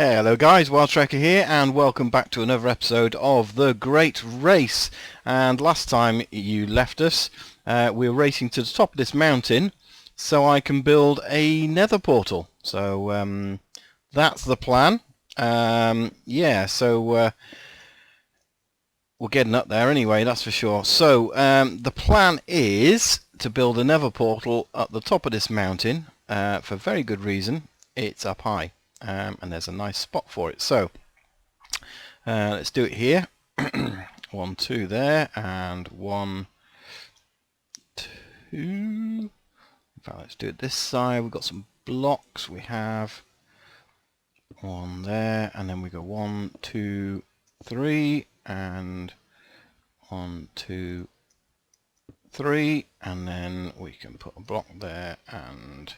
Hello guys, Wild Trekker here, and welcome back to another episode of The Great Race. And last time you left us, we were racing to the top of this mountain so I can build a nether portal. So that's the plan. So we're getting up there anyway, that's for sure. So the plan is to build a nether portal at the top of this mountain for very good reason. It's up high. And there's a nice spot for it. So let's do it here. 1, 2 there, and 1, 2. In fact, let's do it this side. We've got some blocks. We have 1 there, and then we go 1, 2, 3, and 1, 2, 3, and then we can put a block there, and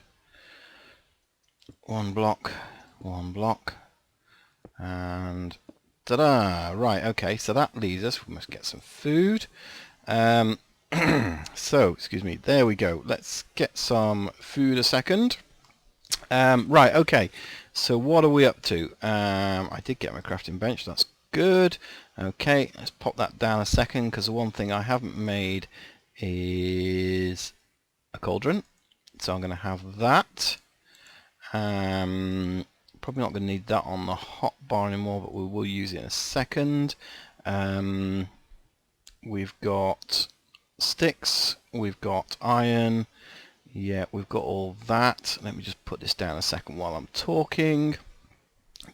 1 block. 1 block, and ta-da! Right, okay, so that leaves us, we must get some food. So, excuse me, there we go. Let's get some food a second. Right, okay, so what are we up to? I did get my crafting bench, that's good. Okay, let's pop that down a second, because the one thing I haven't made is a cauldron, so I'm going to have that. Probably not going to need that on the hot bar anymore, but we will use it in a second. We've got sticks, we've got iron, yeah, we've got all that. Let me just put this down a second while I'm talking.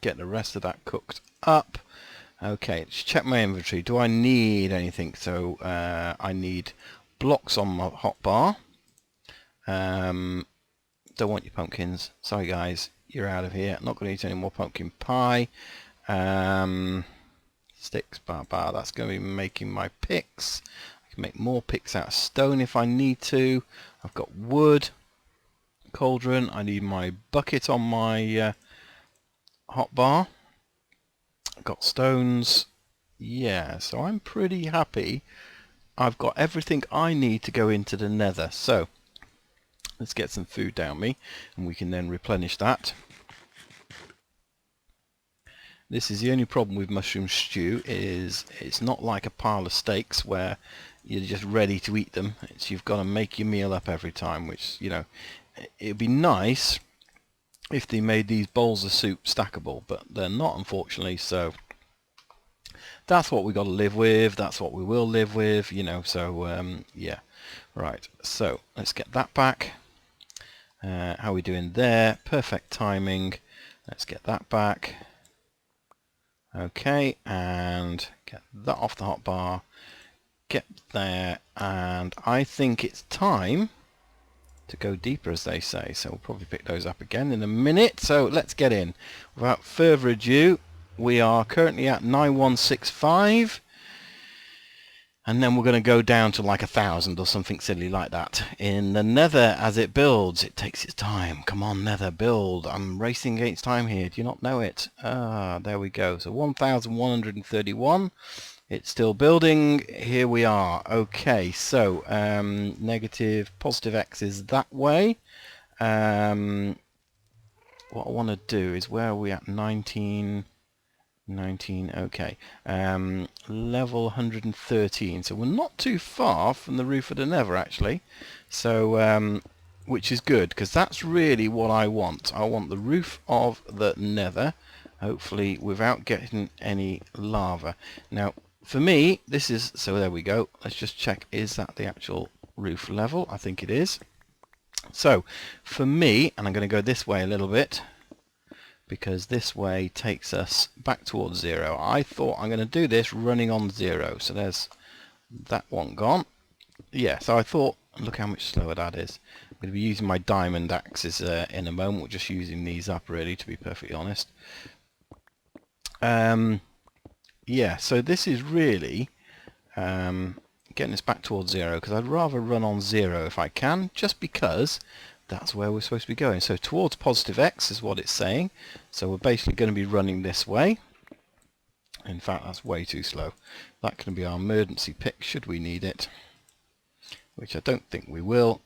Get the rest of that cooked up. Okay, let's check my inventory. Do I need anything? So I need blocks on my hot bar. Don't want your pumpkins. Sorry guys, you're out of here. Not going to eat any more pumpkin pie. Sticks, that's going to be making my picks. I can make more picks out of stone if I need to. I've got wood, cauldron. I need my bucket on my hot bar. I've got stones. Yeah, so I'm pretty happy. I've got everything I need to go into the nether. So let's get some food down me, and we can then replenish that. This is the only problem with mushroom stew, is it's not like a pile of steaks where you're just ready to eat them. You've got to make your meal up every time, which, you know, it'd be nice if they made these bowls of soup stackable, but they're not, unfortunately. So that's what we got to live with. That's what we will live with, you know. So yeah, right. So let's get that back. How are we doing there? Perfect timing. Let's get that back. Okay, and get that off the hot bar. Get there, and I think it's time to go deeper, as they say. So we'll probably pick those up again in a minute. So let's get in. Without further ado, we are currently at 9165. And then we're going to go down to like 1,000 or something silly like that. In the nether, as it builds, it takes its time. Come on, nether, build. I'm racing against time here. Do you not know it? Ah, there we go. So 1,131. It's still building. Here we are. Okay, so negative, positive X is that way. What I want to do is, where are we at? 19, okay. Level 113, so we're not too far from the roof of the nether, actually. So which is good, because that's really what I want. I want the roof of the nether, hopefully without getting any lava. Now for me, this is, so there we go. Let's just check, is that the actual roof level? I think it is. So for me, and I'm going to go this way a little bit, because this way takes us back towards 0. I thought I'm going to do this running on 0. So there's that one gone. Yeah, so I thought, look how much slower that is. I'm going to be using my diamond axes in a moment. We're just using these up, really, to be perfectly honest. Yeah, so this is really getting us back towards 0, because I'd rather run on 0 if I can, just because that's where we're supposed to be going. So towards positive X is what it's saying. So we're basically going to be running this way. In fact, that's way too slow. That can be our emergency pick should we need it, which I don't think we will.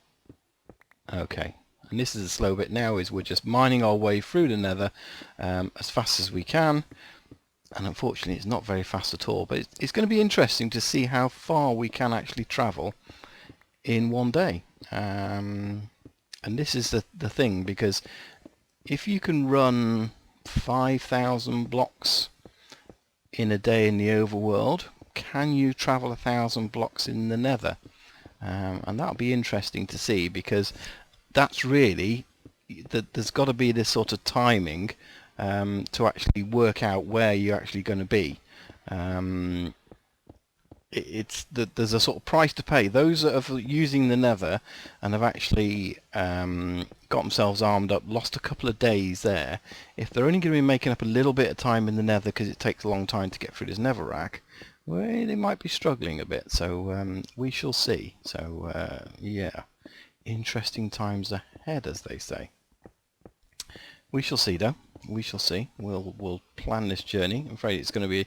Okay, And this is the slow bit now, is we're just mining our way through the Nether as fast as we can. And unfortunately it's not very fast at all, but it's going to be interesting to see how far we can actually travel in one day. And this is the thing, because if you can run 5,000 blocks in a day in the overworld, can you travel 1,000 blocks in the Nether? And that'll be interesting to see, because that's really, there's got to be this sort of timing to actually work out where you're actually going to be. There's a sort of price to pay. Those that are using the Nether and have actually got themselves armed up, lost a couple of days there, if they're only going to be making up a little bit of time in the Nether because it takes a long time to get through this netherrack, well, they might be struggling a bit. So we shall see. So yeah, interesting times ahead, as they say. We shall see, though. We shall see. We'll plan this journey. I'm afraid it's going to be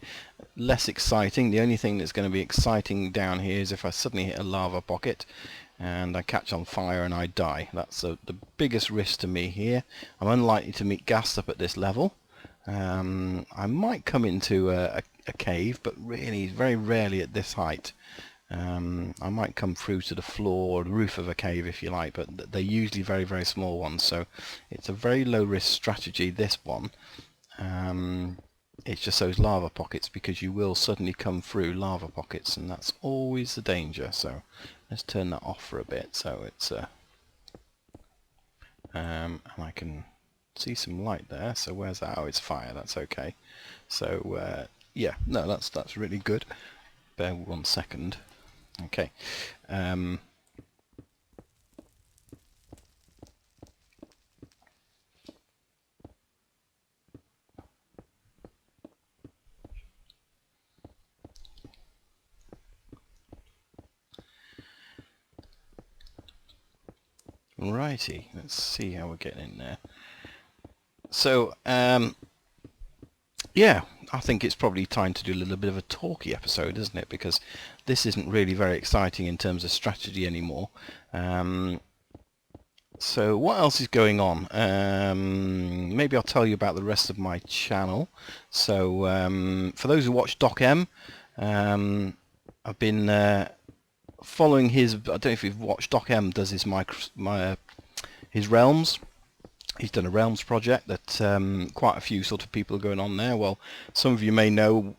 less exciting. The only thing that's going to be exciting down here is if I suddenly hit a lava pocket and I catch on fire and I die. That's the biggest risk to me here. I'm unlikely to meet ghast up at this level. I might come into a cave, but really very rarely at this height. I might come through to the floor or the roof of a cave, if you like, but they're usually very, very small ones, so it's a very low risk strategy, this one. It's just those lava pockets, because you will suddenly come through lava pockets, and that's always the danger. So let's turn that off for a bit, so it's and I can see some light there. So where's that? Oh, it's fire. That's okay. So yeah, no, that's really good. Bear 1 second. Okay. Righty, let's see how we're getting in there. So, yeah, I think it's probably time to do a little bit of a talky episode, isn't it? Because this isn't really very exciting in terms of strategy anymore. So what else is going on? Maybe I'll tell you about the rest of my channel. So for those who watch DocM, I've been following his. I don't know if you've watched DocM does his his realms. He's done a realms project that quite a few sort of people are going on there. Well, some of you may know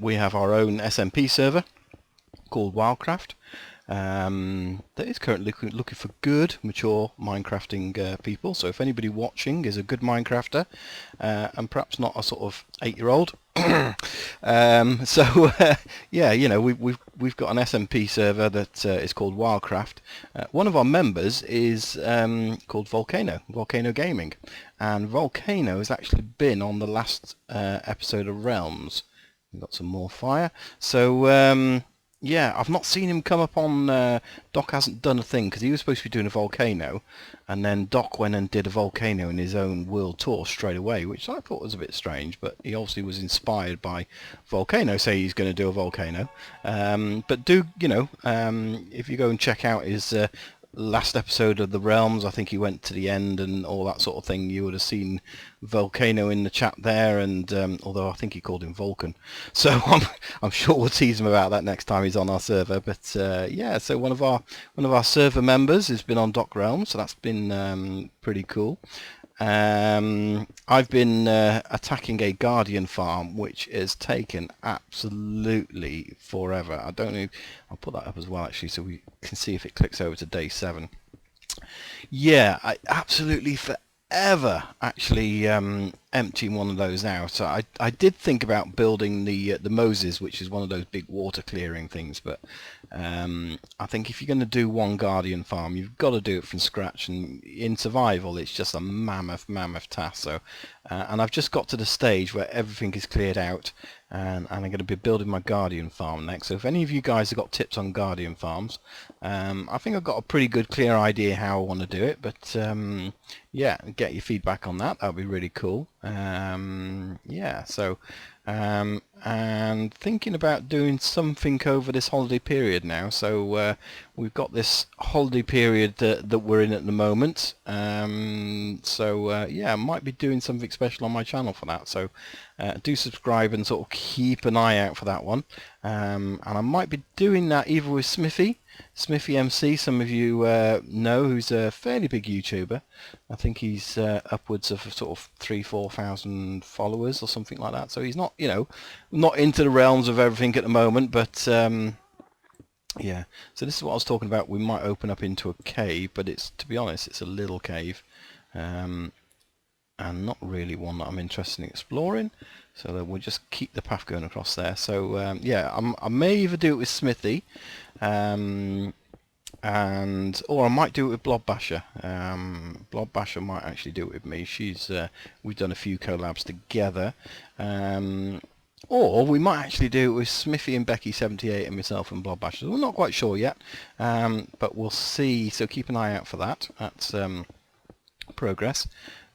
we have our own SMP server called Wildcraft that is currently looking for good, mature Minecrafting people. So if anybody watching is a good Minecrafter and perhaps not a sort of 8-year-old, yeah, you know, we've got an SMP server that is called Wildcraft. One of our members is called Volcano Gaming, and Volcano has actually been on the last episode of Realms. We've got some more fire. So yeah, I've not seen him come up on. Doc hasn't done a thing, because he was supposed to be doing a volcano, and then Doc went and did a volcano in his own world tour straight away, which I thought was a bit strange, but he obviously was inspired by Volcano, say he's going to do a volcano. But do, you know, if you go and check out his last episode of the Realms, I think he went to the end and all that sort of thing, you would have seen Volcano in the chat there, and although I think he called him Vulcan, so I'm sure we'll tease him about that next time he's on our server. But yeah, so one of our server members has been on Doc Realms, so that's been pretty cool. I've been attacking a Guardian farm, which has taken absolutely forever. I don't know, I'll put that up as well actually, so we can see if it clicks over to day 7. Yeah, I absolutely forever actually emptying one of those out. So I did think about building the Moses, which is one of those big water clearing things, but I think if you're going to do one Guardian farm, you've got to do it from scratch, and in survival it's just a mammoth task. So and I've just got to the stage where everything is cleared out, and I'm going to be building my Guardian farm next. So if any of you guys have got tips on Guardian farms, I think I've got a pretty good clear idea how I want to do it, but yeah, get your feedback on that. That would be really cool. Yeah, so and thinking about doing something over this holiday period now. So we've got this holiday period that we're in at the moment. Yeah, I might be doing something special on my channel for that. So do subscribe and sort of keep an eye out for that one. And I might be doing that either with Smithy MC, some of you know, who's a fairly big YouTuber. I think he's upwards of sort of 3,000-4,000 followers or something like that. So he's not, you know, not into the realms of everything at the moment, but yeah. So this is what I was talking about. We might open up into a cave, but it's, to be honest, it's a little cave, and not really one that I'm interested in exploring. So that we'll just keep the path going across there. So yeah, I may either do it with Smithy, or I might do it with Blob Basher. Blob Basher might actually do it with me. She's we've done a few collabs together, or we might actually do it with Smithy and Becky78 and myself and Blob Basher. We're not quite sure yet, but we'll see. So keep an eye out for that. That's progress.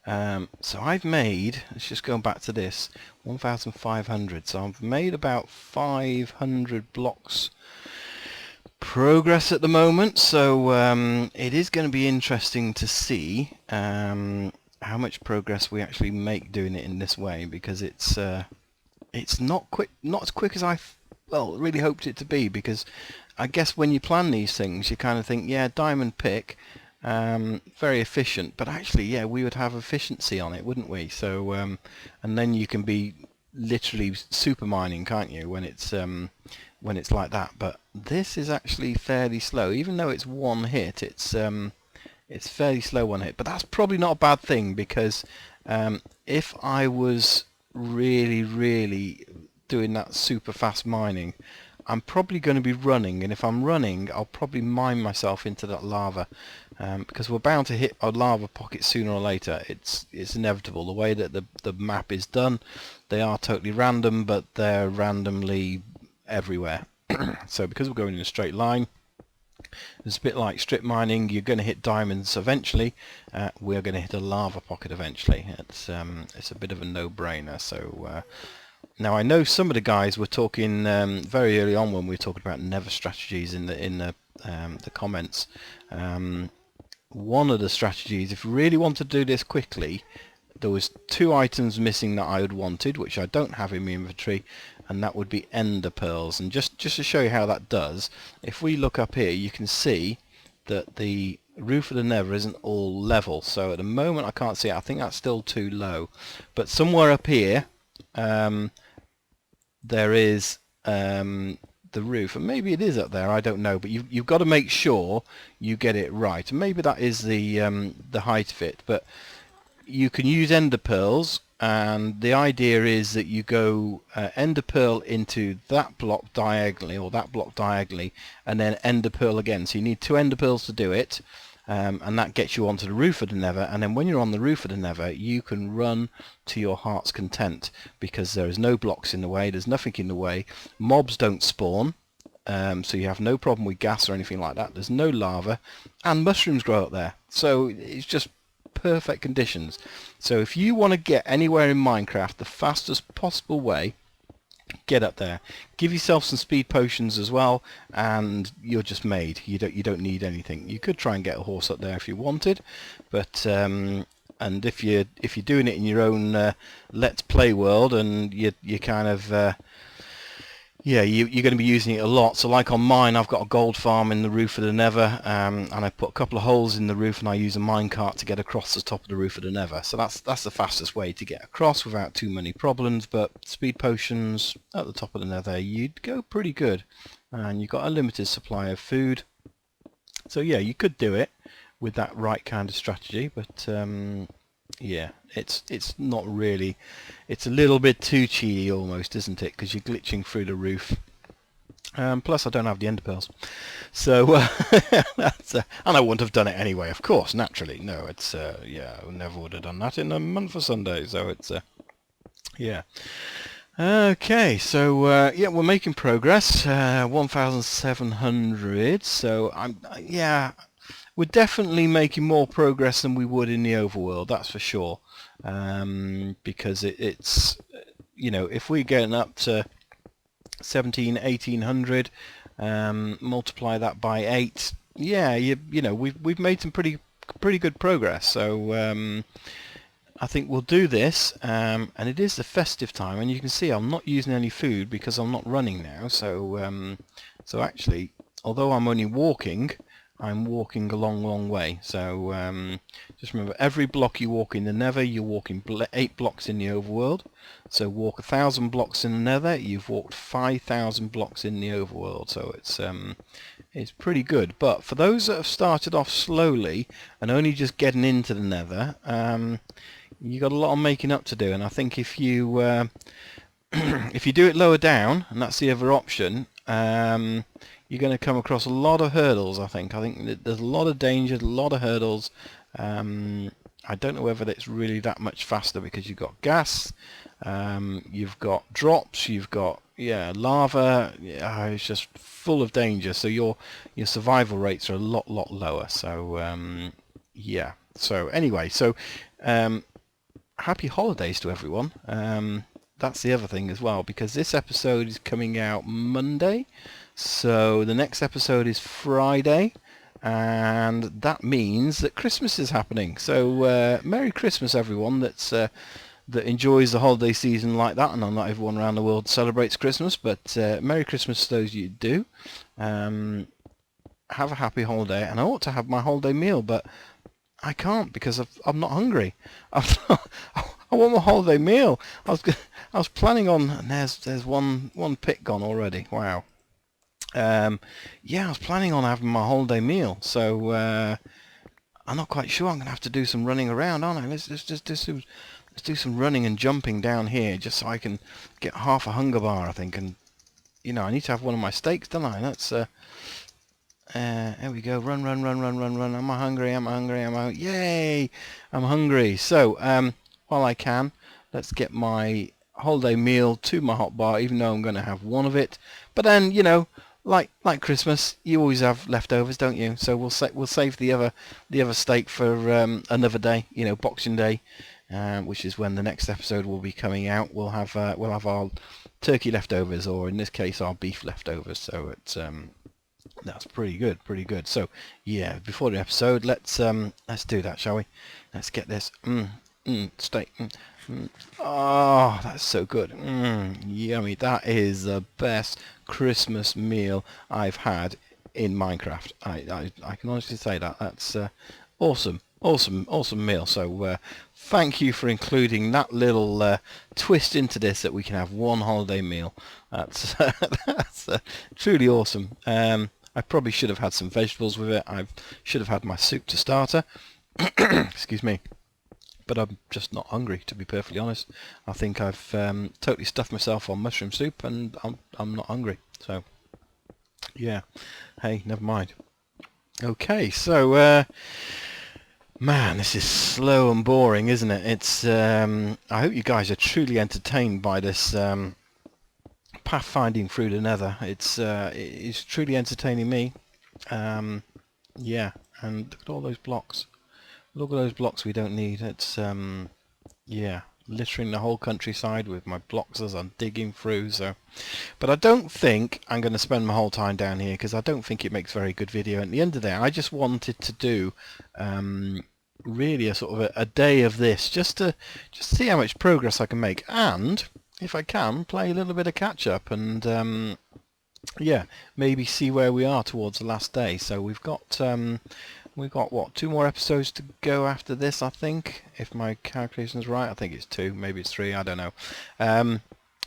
So I've made, let's just go back to this, 1,500. So I've made about 500 blocks progress at the moment. So it is going to be interesting to see how much progress we actually make doing it in this way, because it's not quick, not as quick as I really hoped it to be. Because I guess when you plan these things, you kind of think, yeah, diamond pick. Very efficient, but actually, yeah, we would have efficiency on it, wouldn't we? So, and then you can be literally super mining, can't you, when it's like that? But this is actually fairly slow, even though it's one hit. It's fairly slow one hit, but that's probably not a bad thing, because if I was really doing that super fast mining, I'm probably going to be running, and if I'm running, I'll probably mine myself into that lava, because we're bound to hit a lava pocket sooner or later. It's inevitable. The way that the map is done, they are totally random, but they're randomly everywhere. So because we're going in a straight line, it's a bit like strip mining. You're going to hit diamonds eventually. We're going to hit a lava pocket eventually. It's a bit of a no-brainer. So. Now I know some of the guys were talking very early on when we were talking about Nether strategies in the comments. One of the strategies, if you really want to do this quickly, there was 2 items missing that I had wanted, which I don't have in my inventory, and that would be ender pearls. And just to show you how that does, if we look up here, you can see that the roof of the Nether isn't all level. So at the moment I can't see it. I think that's still too low, but somewhere up here there is the roof, and maybe it is up there, I don't know, but you've got to make sure you get it right, and maybe that is the height of it. But you can use ender pearls, and the idea is that you go ender pearl into that block diagonally, or that block diagonally, and then ender pearl again. So you need 2 ender pearls to do it. And that gets you onto the roof of the Nether, and then when you're on the roof of the Nether, you can run to your heart's content, because there is no blocks in the way, there's nothing in the way, mobs don't spawn, so you have no problem with gas or anything like that, there's no lava, and mushrooms grow up there, so it's just perfect conditions. So if you want to get anywhere in Minecraft the fastest possible way, get up there, give yourself some speed potions as well, and you're just made. You don't need anything. You could try and get a horse up there if you wanted, but and if you're doing it in your own let's play world, and you kind of yeah, you're going to be using it a lot. So like on mine, I've got a gold farm in the roof of the Nether, and I put a couple of holes in the roof, and I use a minecart to get across the top of the roof of the Nether. So that's the fastest way to get across without too many problems. But speed potions at the top of the Nether, you'd go pretty good, and you've got a limited supply of food. So yeah, you could do it with that right kind of strategy, but yeah, it's not really. It's a little bit too cheaty almost, isn't it? Because you're glitching through the roof. Plus I don't have the ender pearls, so that's and I wouldn't have done it anyway, of course, naturally. No, it's yeah, I never would have done that in a month for Sunday. So it's yeah. Okay, so yeah, we're making progress. 1,700. So yeah. We're definitely making more progress than we would in the overworld, that's for sure. Because it's you know, if we're getting up to 1800, multiply that by 8, yeah, you know, we've made some pretty good progress. So I think we'll do this, and it is the festive time, and you can see I'm not using any food because I'm not running now. So so actually, although I'm only walking, I'm walking a long way. So just remember, every block you walk in the Nether, you're walking 8 blocks in the overworld. So walk 1,000 blocks in the Nether, you've walked 5,000 blocks in the overworld. So it's pretty good. But for those that have started off slowly and only just getting into the Nether, you got a lot of making up to do. And I think if you if you do it lower down, and that's the other option, you're going to come across a lot of hurdles. I think that there's a lot of danger, a lot of hurdles. I don't know whether it's really that much faster because you've got gas, you've got drops, you've got lava. Yeah, it's just full of danger. So your survival rates are a lot lower. So yeah. So anyway, so happy holidays to everyone. That's the other thing as well, because this episode is coming out Monday, so the next episode is Friday, and that means that Christmas is happening. So Merry Christmas everyone that enjoys the holiday season like that. And not everyone around the world celebrates Christmas, but Merry Christmas to those you do. Have a happy holiday, and I ought to have my holiday meal, but I can't because I'm not hungry. I want my holiday meal. I was planning on, and there's one pick gone already. Wow. Yeah, I was planning on having my holiday meal. So I'm not quite sure. I'm gonna have to do some running around, aren't I? Let's do some running and jumping down here just so I can get half a hunger bar, I think. And you know, I need to have one of my steaks, don't I? That's there we go. Run. Am I hungry? Yay! I'm hungry. So while I can, let's get my holiday meal to my hotbar, even though I'm going to have one of it. But then, you know, like Christmas, you always have leftovers, don't you? So we'll save the other steak for another day. You know, Boxing Day, which is when the next episode will be coming out. We'll have our turkey leftovers, or in this case, our beef leftovers. So it's that's pretty good. So yeah, before the episode, let's do that, shall we? Let's get this steak. Oh, that's so good. Yummy. That is the best Christmas meal I've had in Minecraft. I can honestly say that. That's awesome meal. So thank you for including that little twist into this, that we can have one holiday meal. That's that's truly awesome. I probably should have had some vegetables with it. I should have had my soup to starter. Excuse me. But I'm just not hungry, to be perfectly honest. I think I've totally stuffed myself on mushroom soup, and I'm not hungry. So yeah, hey, never mind. Okay, so man, this is slow and boring, isn't it? It's I hope you guys are truly entertained by this pathfinding through the Nether. It's truly entertaining me. Yeah, and look at all those blocks. Look at those blocks we don't need. It's yeah, littering the whole countryside with my blocks as I'm digging through. So, but I don't think I'm going to spend my whole time down here, because I don't think it makes very good video. At the end of the day, I just wanted to do really a sort of a day of this, just to see how much progress I can make, and if I can, play a little bit of catch up, and yeah, maybe see where we are towards the last day. So we've got what, 2 more episodes to go after this, I think, if my calculation's right. I think it's 2, maybe it's 3, I don't know.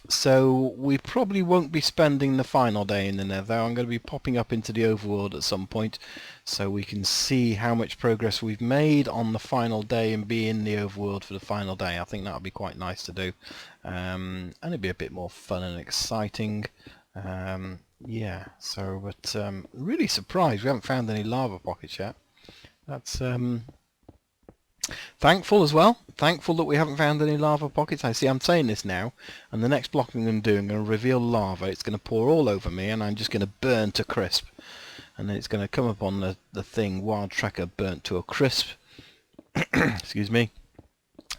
So we probably won't be spending the final day in the Nether. I'm going to be popping up into the overworld at some point, so we can see how much progress we've made on the final day and be in the overworld for the final day. I think that would be quite nice to do, and it'd be a bit more fun and exciting. Yeah, so, but really surprised we haven't found any lava pockets yet. That's thankful as well. Thankful that we haven't found any lava pockets. I see I'm saying this now, and the next block I'm going to do, I'm going to reveal lava. It's going to pour all over me, and I'm just going to burn to crisp. And then it's going to come up on the thing, Wild Tracker burnt to a crisp. Excuse me.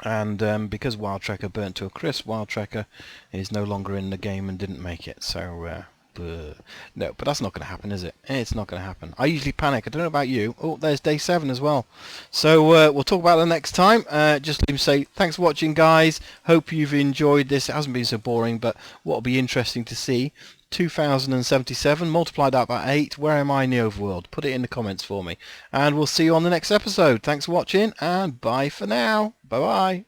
And because Wild Trekker burnt to a crisp, Wild Trekker is no longer in the game and didn't make it. So, no, but that's not going to happen, is it? It's not going to happen. I usually panic. I don't know about you. Oh, there's day 7 as well. So we'll talk about it next time. Just leave me say thanks for watching, guys. Hope you've enjoyed this. It hasn't been so boring, but what'll be interesting to see, 2077, multiply that by 8. Where am I in the overworld? Put it in the comments for me. And we'll see you on the next episode. Thanks for watching, and bye for now. Bye-bye.